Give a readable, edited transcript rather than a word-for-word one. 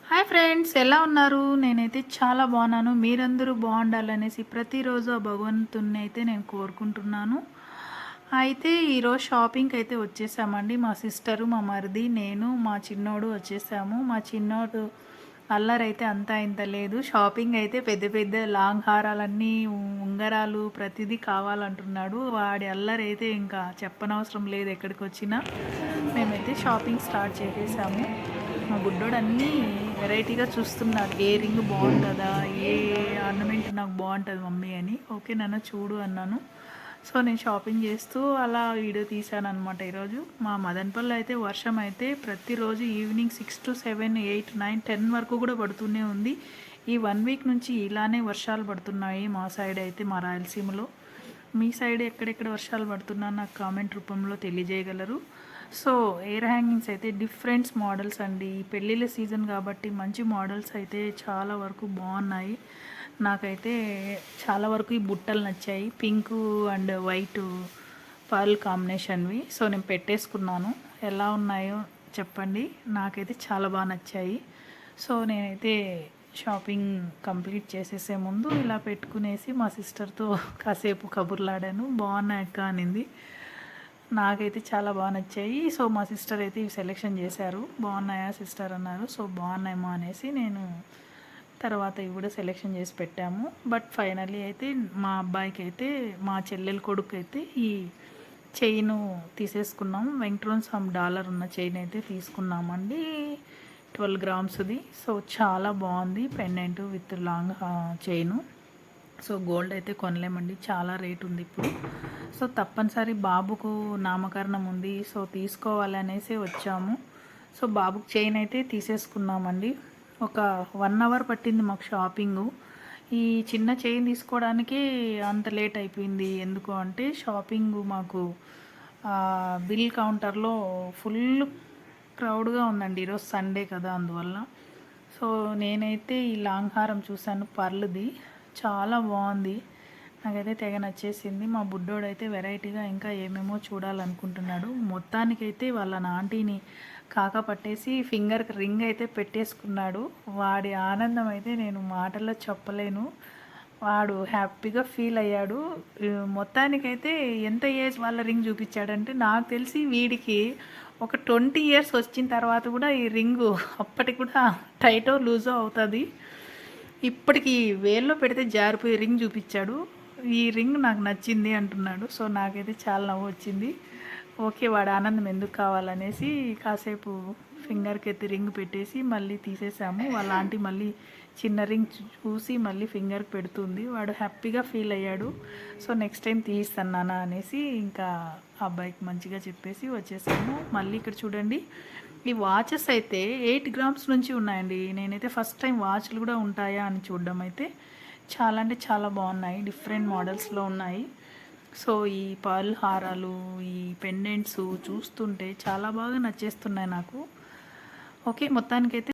Hi friends, ఎలా ఉన్నారు? నేనైతే చాలా బాగున్నాను. మీరందరూ బాగుండాలనేసి ప్రతిరోజు ఆ భగవంతుని అయితే నేను కోరుకుంటున్నాను. అయితే ఈరోజు షాపింగ్కి అయితే వచ్చేసామండి. మా సిస్టరు, మా మరిది, నేను, మా చిన్నోడు వచ్చేసాము. మా చిన్నోడు అల్లరైతే అంతా ఇంత లేదు. షాపింగ్ అయితే పెద్ద పెద్ద లాంగ్ హారాలన్నీ, ఉంగరాలు ప్రతిదీ కావాలంటున్నాడు. వాడి అల్లరైతే ఇంకా చెప్పనవసరం లేదు. ఎక్కడికి వచ్చినా మేమైతే షాపింగ్ స్టార్ట్ చేసేసాము. మా గుడ్డోడు అన్నీ వెరైటీగా చూస్తున్నాడు. ఏ రింగ్ బాగుంటుందా, ఏ ఆర్నమెంట్ నాకు బాగుంటుంది మమ్మీ అని. ఓకే నాన్న చూడు అన్నాను. సో నేను షాపింగ్ చేస్తూ అలా వీడియో తీశాను అనమాట. ఈరోజు మా మదనపల్లి అయితే వర్షం అయితే ప్రతిరోజు ఈవినింగ్ 6 to 7, 8, 9, 10 వరకు కూడా పడుతూనే ఉంది. ఈ 1 వీక్ నుంచి ఇలానే వర్షాలు పడుతున్నాయి మా సైడ్ అయితే, మా రాయలసీమలో. మీ సైడ్ ఎక్కడెక్కడ వర్షాలు పడుతున్నా నాకు కామెంట్ రూపంలో తెలియజేయగలరు. సో ఎయిర్ హ్యాంగింగ్స్ అయితే డిఫరెంట్ మోడల్స్ అండి. పెళ్ళిళ్ళ సీజన్ కాబట్టి మంచి మోడల్స్ అయితే చాలా వరకు బాగున్నాయి. నాకైతే చాలా వరకు ఈ బుట్టలు నచ్చాయి. పింక్ అండ్ వైట్ పర్ల్ కాంబినేషన్వి. సో నేను పెట్టేసుకున్నాను. ఎలా ఉన్నాయో చెప్పండి. నాకైతే చాలా బాగా నచ్చాయి. సో నేనైతే షాపింగ్ కంప్లీట్ చేసేసే ముందు ఇలా పెట్టుకునేసి మా సిస్టర్తో కాసేపు కబుర్లాడాను. బాగున్నాయి అక్క అనింది. నాకైతే చాలా బాగా నచ్చాయి. సో మా సిస్టర్ అయితే ఇవి సెలెక్షన్ చేశారు. బాగున్నాయా సిస్టర్ అన్నారు. సో బాగున్నాయమ్మా అనేసి నేను తర్వాత ఇవి కూడా సెలెక్షన్ చేసి పెట్టాము. బట్ ఫైనల్లీ అయితే మా అబ్బాయికి అయితే, మా చెల్లెల కొడుకు అయితే ఈ చైన్ తీసేసుకున్నాం. వెంకటరమణ స్వామి డాలర్ ఉన్న చైన్ అయితే తీసుకున్నామండి. 12 గ్రామ్స్ది. సో చాలా బాగుంది. Pendant with long chain. So gold అయితే కొనలేమండి, చాలా రేట్ ఉంది ఇప్పుడు. సో తప్పనిసరి బాబుకు నామకరణం ఉంది. సో తీసుకోవాలనేసి వచ్చాము. సో బాబుకు చైన్ అయితే తీసేసుకున్నామండి. ఒక 1 అవర్ పట్టింది మాకు షాపింగు. ఈ చిన్న చైన్ తీసుకోవడానికి అంత లేట్ అయిపోయింది. ఎందుకు అంటే షాపింగ్ మాకు బిల్ కౌంటర్లో ఫుల్ క్రౌడ్గా ఉందండి. ఈరోజు సండే కదా, అందువల్ల. సో నేనైతే ఈ లాంగ్ హారం చూశాను, పర్ల్ది. చాలా బాగుంది. నాకైతే తెగ నచ్చేసింది. మా బుడ్డోడైతే వెరైటీగా ఇంకా ఏమేమో చూడాలనుకుంటున్నాడు. మొత్తానికైతే వాళ్ళ ఆంటీని కాక పట్టేసి ఫింగర్కి రింగ్ అయితే పెట్టేసుకున్నాడు. వాడి ఆనందం అయితే నేను మాటల్లో చెప్పలేను. వాడు హ్యాపీగా ఫీల్ అయ్యాడు. మొత్తానికైతే ఎంత ఏజ్ వాళ్ళ రింగ్ చూపించాడంటే, నాకు తెలిసి వీడికి ఒక 20 years వచ్చిన తర్వాత కూడా ఈ రింగు అప్పటికి కూడా టైటో లూజో అవుతుంది. ఇప్పటికి వేల్లో పెడితే జారిపోయి రింగ్ చూపించాడు. ఈ రింగ్ నాకు నచ్చింది అంటున్నాడు. సో నాకైతే చాలా నవ్వు వచ్చింది. ఓకే, వాడు ఆనందం ఎందుకు కావాలనేసి కాసేపు ఫింగర్కి ఎత్తి రింగ్ పెట్టేసి మళ్ళీ తీసేసాము. వాళ్ళ ఆంటీ మళ్ళీ చిన్న రింగ్ చూసి మళ్ళీ ఫింగర్కి పెడుతుంది. వాడు హ్యాపీగా ఫీల్ అయ్యాడు. సో నెక్స్ట్ టైం తీయిస్తాను అనేసి ఇంకా అబ్బాయికి మంచిగా చెప్పేసి వచ్చేసాము. మళ్ళీ ఇక్కడ చూడండి, ఈ వాచెస్ అయితే 8 grams నుంచి ఉన్నాయండి. నేనైతే ఫస్ట్ టైం వాచ్లు కూడా ఉంటాయా అని చూడడం అయితే చాలా అంటే చాలా బాగున్నాయి. డిఫరెంట్ మోడల్స్లో ఉన్నాయి. సో ఈ పర్ల్ హారాలు, ఈ పెండెంట్స్ చూస్తుంటే చాలా బాగా నచ్చేస్తున్నాయి నాకు. ఓకే, మొత్తానికైతే